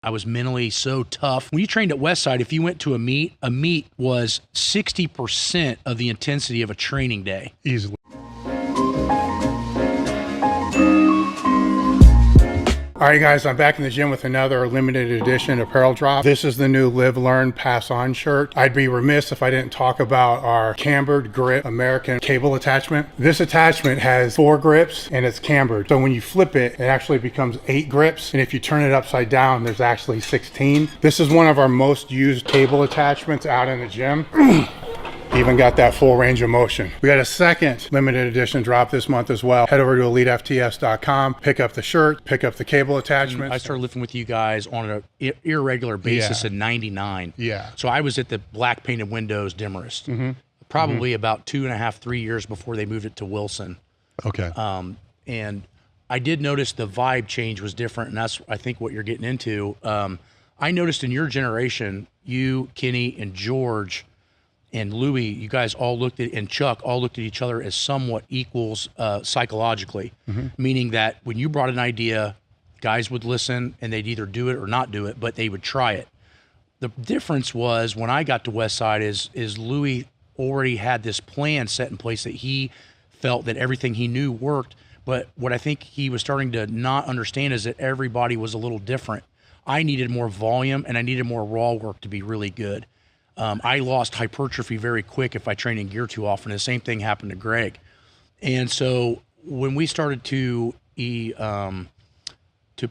I was mentally so tough. When you trained at Westside, if you went to a meet was 60% of the intensity of a training day. Easily. All right, guys, I'm back in the gym with another limited edition apparel drop. This is the new Live, Learn, Pass On shirt. I'd be remiss if I didn't talk about our cambered grip American cable attachment. This attachment has 4 grips and it's cambered. So when you flip it, it actually becomes 8 grips. And if you turn it upside down, there's actually 16. This is one of our most used cable attachments out in the gym. Even got that full range of motion. We got a second limited edition drop this month as well. Head over to elitefts.com, pick up the shirt, pick up the cable attachment. I started lifting with you guys on an irregular basis in '99. Yeah. So I was at the black painted windows Demarest, probably about 2.5, 3 years before they moved it to Wilson. Okay. And I did notice the vibe change was different, and that's, I think, what you're getting into. I noticed in your generation, you, Kenny, and George, and Louis, you guys all looked at, and Chuck all looked at each other as somewhat equals psychologically, meaning that when you brought an idea, guys would listen and they'd either do it or not do it, but they would try it. The difference was when I got to Westside is Louis already had this plan set in place that he felt that everything he knew worked. But what I think he was starting to not understand is that everybody was a little different. I needed more volume and I needed more raw work to be really good. I lost hypertrophy very quick if I trained in gear too often. The same thing happened to Greg. And so when we started to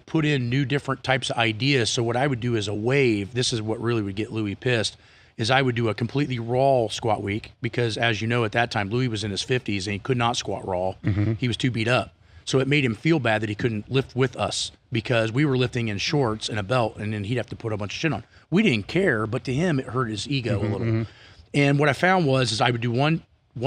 put in new different types of ideas, so what I would do is a wave, this is what really would get Louis pissed, is I would do a completely raw squat week because, as you know, at that time, Louis was in his 50s and he could not squat raw. He was too beat up. So it made him feel bad that he couldn't lift with us because we were lifting in shorts and a belt, and then he'd have to put a bunch of shit on. We didn't care, but to him, it hurt his ego a little. And what I found was I would do one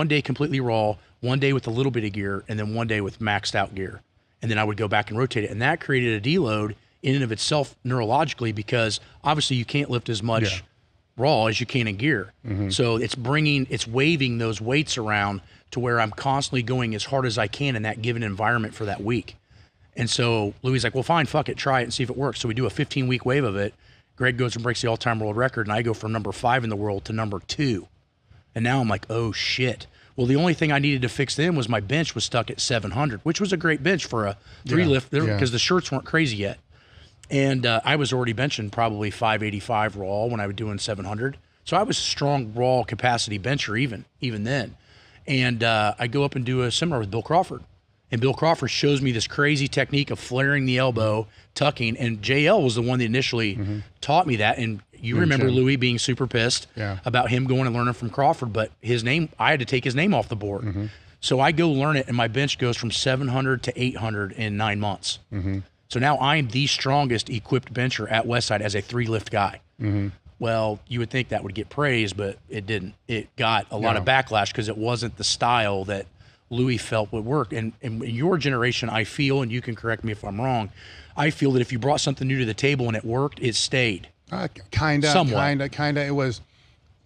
day completely raw, one day with a little bit of gear, and then one day with maxed out gear. And then I would go back and rotate it. And that created a deload in and of itself neurologically because obviously you can't lift as much raw as you can in gear. So it's waving those weights around to where I'm constantly going as hard as I can in that given environment for that week. And so Louis like, well, fine, fuck it, try it and see if it works. So we do a 15-week wave of it. Greg goes and breaks the all-time world record, and I go from number 5 in the world to number 2. And now I'm like, oh shit. Well, the only thing I needed to fix then was my bench was stuck at 700, which was a great bench for a 3-lift because the shirts weren't crazy yet. And I was already benching probably 585 raw when I was doing 700. So I was a strong raw capacity bencher even then. And I go up and do a seminar with Bill Crawford. And Bill Crawford shows me this crazy technique of flaring the elbow, tucking. And JL was the one that initially taught me that. And you remember Louis being super pissed about him going and learning from Crawford. But his name, I had to take his name off the board. So I go learn it, and my bench goes from 700 to 800 in 9 months. So now I'm the strongest equipped bencher at Westside as a 3-lift guy. Well, you would think that would get praise, but it didn't. It got a lot of backlash because it wasn't the style that Louis felt would work. And in your generation, I feel, and you can correct me if I'm wrong, I feel that if you brought something new to the table and it worked, it stayed. Kinda. It was,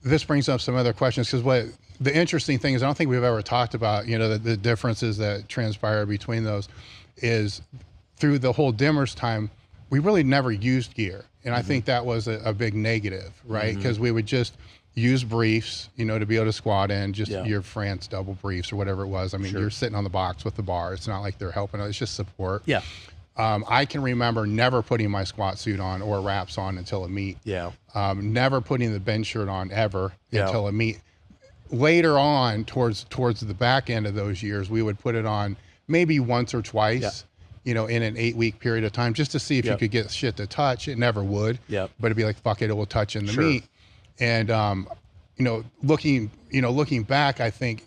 this brings up some other questions because what the interesting thing is, I don't think we've ever talked about, you know, the differences that transpire between those is through the whole Dimmers time, we really never used gear. And I think that was a big negative, right? Because we would just use briefs, you know, to be able to squat in, just your France double briefs or whatever it was. I mean, you're sitting on the box with the bar. It's not like they're helping. It's just support. Yeah. I can remember never putting my squat suit on or wraps on until a meet. Yeah. Never putting the bench shirt on ever until a meet. Later on, towards the back end of those years, we would put it on maybe once or twice. You know, in an 8-week period of time, just to see if you could get shit to touch. It never would. But it'd be like, fuck it, it will touch in the meet. And you know, looking back, I think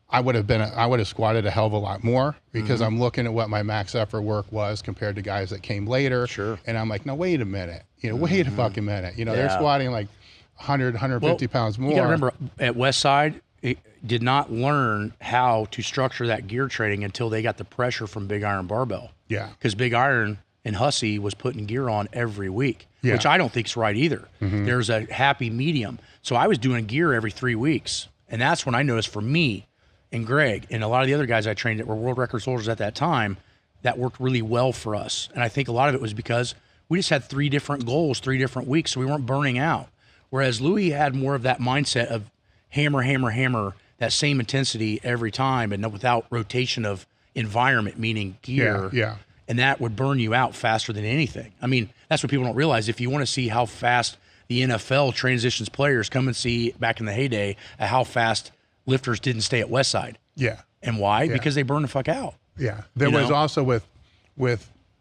I would have squatted a hell of a lot more because I'm looking at what my max effort work was compared to guys that came later. And I'm like, no, wait a minute. You know, wait a fucking minute. You know, they're squatting like 100, 150 pounds more. You gotta remember, at Westside, it did not learn how to structure that gear training until they got the pressure from Big Iron Barbell. Because Big Iron and Hussey was putting gear on every week, which I don't think is right either. There's a happy medium. So I was doing gear every 3 weeks. And that's when I noticed for me and Greg and a lot of the other guys I trained that were world record soldiers at that time, that worked really well for us. And I think a lot of it was because we just had 3 different goals, 3 different weeks, so we weren't burning out. Whereas Louis had more of that mindset of hammer, hammer, hammer, that same intensity every time, and without rotation of environment, meaning gear. Yeah. And that would burn you out faster than anything. I mean, that's what people don't realize. If you want to see how fast the NFL transitions players, come and see back in the heyday how fast lifters didn't stay at Westside. Yeah. And why? Because they burn the fuck out. Yeah. There was also with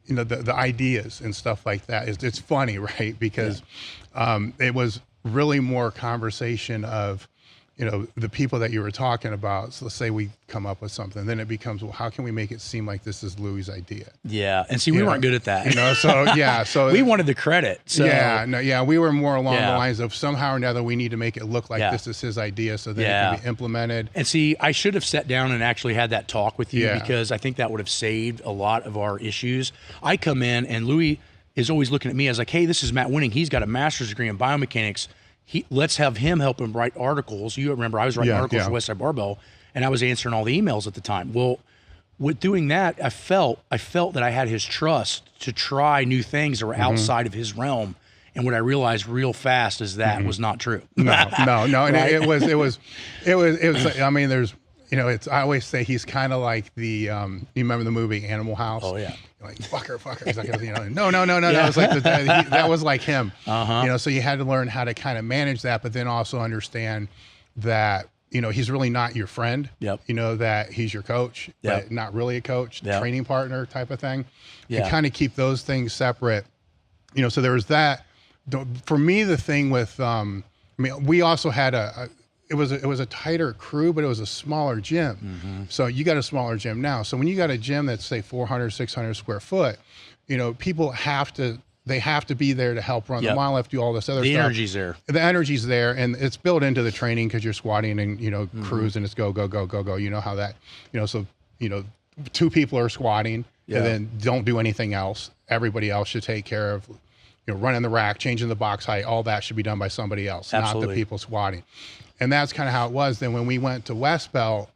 the ideas and stuff like that. It's funny, right? Because it was really more conversation of, the people that you were talking about. So let's say we come up with something, then it becomes, well, how can we make it seem like this is Louis' idea? Yeah. And see, we weren't good at that. So we wanted the credit. So we were more along the lines of somehow or another, we need to make it look like this is his idea, so that it can be implemented. And see, I should have sat down and actually had that talk with you, because I think that would have saved a lot of our issues. I come in and Louis is always looking at me as like, hey, this is Matt Wenning. He's got a master's degree in biomechanics. Let's have him help him write articles. You remember I was writing articles for Westside Barbell, and I was answering all the emails at the time. Well, with doing that, I felt that I had his trust to try new things that were outside of his realm. And what I realized real fast is that was not true. No. And Right? it was. I mean, there's, I always say he's kind of like the, you remember the movie Animal House? Oh yeah. Like fucker. He's like, no. That was like that was like him. So you had to learn how to kind of manage that, but then also understand that he's really not your friend. Yep. That he's your coach, but not really a coach, training partner type of thing. Yeah. To kind of keep those things separate. So there was that. For me, the thing with, we also had it was a tighter crew, but it was a smaller gym. So you got a smaller gym now. So when you got a gym that's say 400, 600 square foot, people have to be there to help run the mile lift, do all this other stuff. The energy's there. The energy's there, and it's built into the training because you're squatting and, crews, and it's go. You know how that, so, 2 people are squatting and then don't do anything else. Everybody else should take care of, running the rack, changing the box height, all that should be done by somebody else, not the people squatting. And that's kind of how it was. Then when we went to West Belt,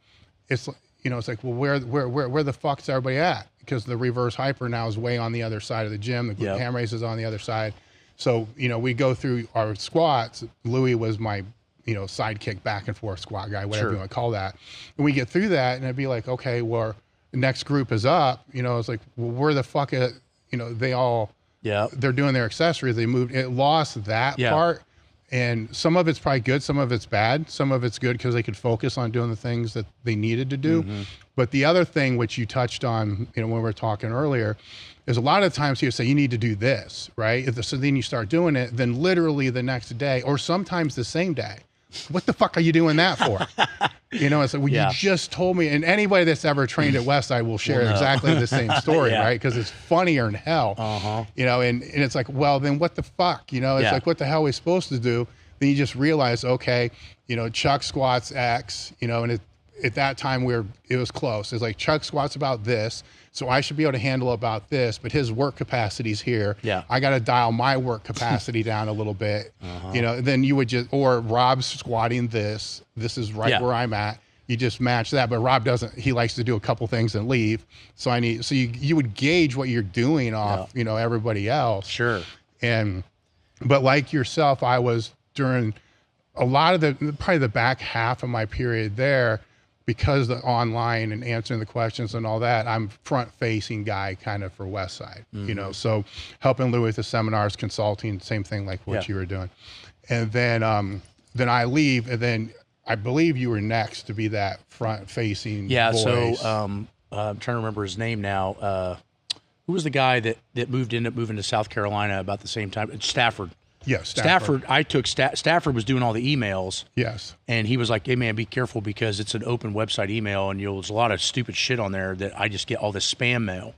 it's like, well, where the fuck's everybody at? Because the reverse hyper now is way on the other side of the gym. The glute ham raise is on the other side. So, we go through our squats. Louis was my, sidekick, back and forth squat guy, whatever you want to call that. And we get through that, and it'd be like, okay, well, the next group is up. It's like, well, where the fuck is, they all, they're doing their accessories. They moved, it lost that part. And some of it's probably good, some of it's bad. Some of it's good because they could focus on doing the things that they needed to do. But the other thing, which you touched on, when we were talking earlier, is a lot of times you say, you need to do this, right? So then you start doing it, then literally the next day, or sometimes the same day, what the fuck are you doing that for? It's like, well, you just told me. And anybody that's ever trained at Westside will share exactly the same story, right? Because it's funnier than hell. And it's like, well, then what the fuck? It's like, what the hell are we supposed to do? Then you just realize, okay, Chuck squats X, and at that time it was close. It's like Chuck squats about this, so I should be able to handle about this, but his work capacity's here. I got to dial my work capacity down a little bit. Then you would or Rob's squatting this. This is right where I'm at. You just match that, but Rob doesn't. He likes to do a couple things and leave. So you would gauge what you're doing off, everybody else. Sure. But like yourself, I was during a lot of probably the back half of my period there, because the online and answering the questions and all that, I'm front-facing guy kind of for Westside, so helping Louis with the seminars, consulting, same thing like what you were doing. And then I leave, and then I believe you were next to be that front-facing voice. So I'm trying to remember his name now. Who was the guy that ended up moving to South Carolina about the same time? Stafford. Yes, Stafford. I took Stafford was doing all the emails. Yes. And he was like, hey, man, be careful because it's an open website email, and there's a lot of stupid shit on there that I just get all this spam mail.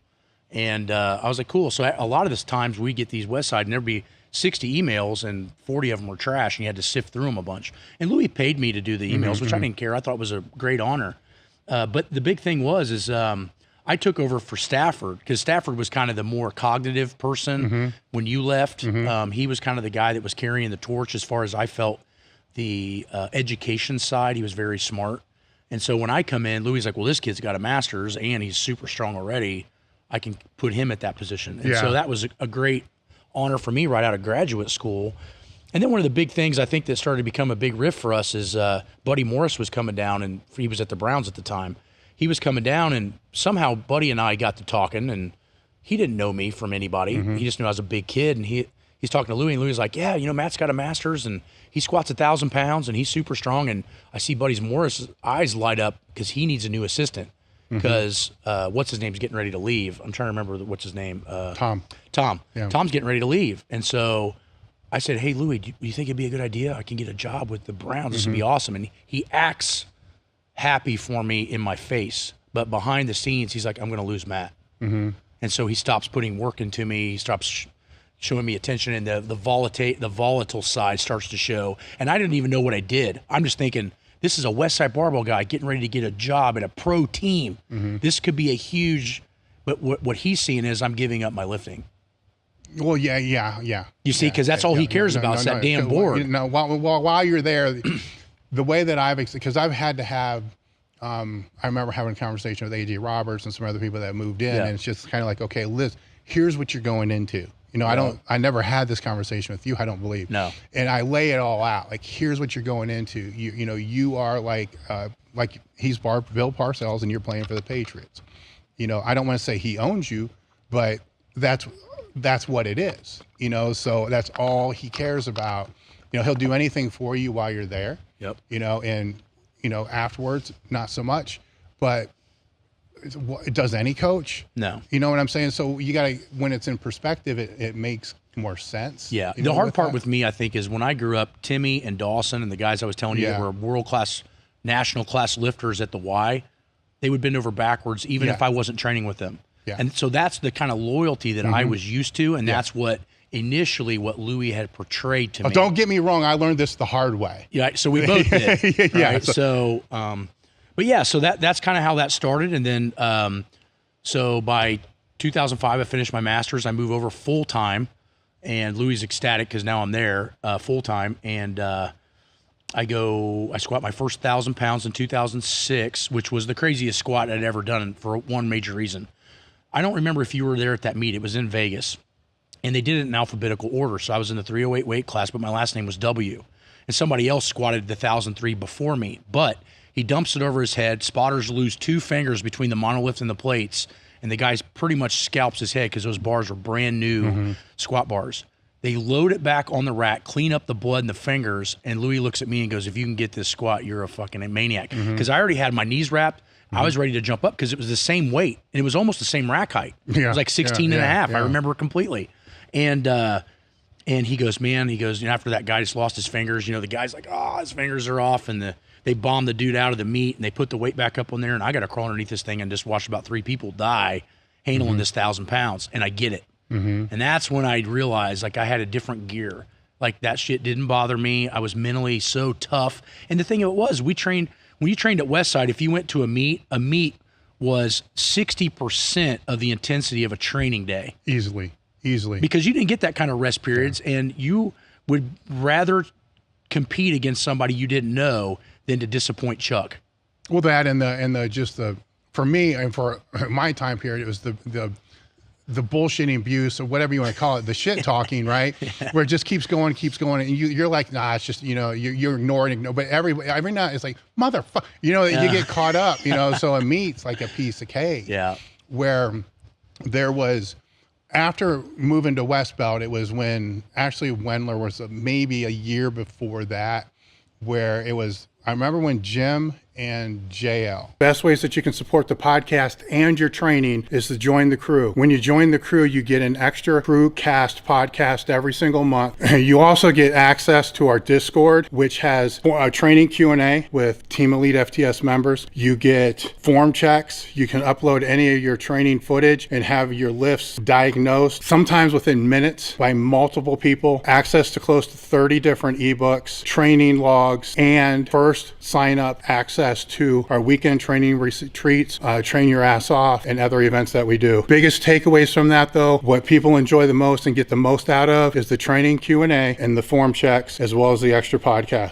And I was like, cool. So a lot of this times we get these Westside, and there'd be 60 emails, and 40 of them were trash, and you had to sift through them a bunch. And Louis paid me to do the emails, which I didn't care. I thought it was a great honor. But the big thing is I took over for Stafford because Stafford was kind of the more cognitive person when you left. He was kind of the guy that was carrying the torch as far as I felt the education side. He was very smart. And so when I come in, Louis like, well, this kid's got a master's and he's super strong already. I can put him at that position. And so that was a great honor for me right out of graduate school. And then one of the big things I think that started to become a big rift for us is Buddy Morris was coming down, and he was at the Browns at the time. He was coming down, and somehow Buddy and I got to talking, and he didn't know me from anybody. He just knew I was a big kid, and he's talking to Louie, and Louie's like, yeah, Matt's got a master's, and he squats 1,000 pounds, and he's super strong. And I see Buddy Morris' eyes light up because he needs a new assistant because what's his name's getting ready to leave. I'm trying to remember what's his name. Tom. Yeah. Tom's getting ready to leave, and so I said, hey, Louie, do you think it'd be a good idea? I can get a job with the Browns. This would be awesome. And he acts happy for me in my face, but behind the scenes, he's like, I'm going to lose Matt. And so he stops putting work into me. He stops showing me attention, and the volatile side starts to show. And I didn't even know what I did. I'm just thinking, this is a Westside Barbell guy getting ready to get a job at a pro team. This could be a huge, but what he's seeing is I'm giving up my lifting. Well, yeah. You see, because that's all he cares about is that damn board. While you're there, the way that because I've had to have, I remember having a conversation with AJ Roberts and some other people that moved in, and it's just kind of like, okay, Liz, here's what you're going into. I never had this conversation with you, I don't believe. No. And I lay it all out. Like, here's what you're going into. You are like he's Bill Parcells and you're playing for the Patriots. I don't want to say he owns you, but that's what it is. So that's all he cares about. He'll do anything for you while you're there. Yep. And afterwards, not so much. But it does any coach. No. You know what I'm saying? So you got to, when it's in perspective, it makes more sense. Yeah. The hard part with me, I think, is when I grew up, Timmy and Dawson and the guys I was telling you that were world-class, national class lifters at the Y, they would bend over backwards even if I wasn't training with them. Yeah. And so that's the kind of loyalty that I was used to, and that's what Louie had portrayed to me. Don't get me wrong, I learned this the hard way. Yeah, so we both did. Right? So but yeah, so that's kind of how that started. And then, so by 2005, I finished my master's. I move over full time, and Louie's ecstatic because now I'm there full time. And I squat my first 1,000 pounds in 2006, which was the craziest squat I'd ever done for one major reason. I don't remember if you were there at that meet. It was in Vegas, and they did it in alphabetical order. So I was in the 308 weight class, but my last name was W, and somebody else squatted the 1,003 before me, but he dumps it over his head. Spotters lose 2 fingers between the monolift and the plates, and the guy pretty much scalps his head because those bars are brand new squat bars. They load it back on the rack, clean up the blood and the fingers, and Louie looks at me and goes, if you can get this squat, you're a fucking maniac. Because I already had my knees wrapped. I was ready to jump up because it was the same weight, and it was almost the same rack height. It was like 16 and a half. I remember it completely. And he goes, after that guy just lost his fingers, the guy's like, oh, his fingers are off, and they bombed the dude out of the meet, and they put the weight back up on there, and I got to crawl underneath this thing and just watch about 3 people die handling this 1,000 pounds, and I get it. And that's when I realized, like, I had a different gear. Like, that shit didn't bother me. I was mentally so tough. And the thing of it was, when you trained at Westside, if you went to a meet was 60% of the intensity of a training day. Easily. Because you didn't get that kind of rest periods, and you would rather compete against somebody you didn't know than to disappoint Chuck. Well, that and for me and for my time period, it was the bullshitting abuse or whatever you want to call it, the shit talking, right? Where it just keeps going, and you're like, nah, it's just, you're ignoring, but every night it's like, motherfucker, you get caught up, so a meet's like a piece of cake. Yeah. Where there was, after moving to West Belt, it was when actually Wendler was maybe a year before that, where it was, I remember when Jim and JL. Best ways that you can support the podcast and your training is to join the crew. When you join the crew, you get an extra crew cast podcast every single month. You also get access to our Discord, which has a training Q&A with Team Elite FTS members. You get form checks. You can upload any of your training footage and have your lifts diagnosed, sometimes within minutes, by multiple people. Access to close to 30 different ebooks, training logs, and first sign up access to our weekend training retreats, train your ass off, and other events that we do. Biggest takeaways from that, though, what people enjoy the most and get the most out of is the training Q&A and the form checks, as well as the extra podcast.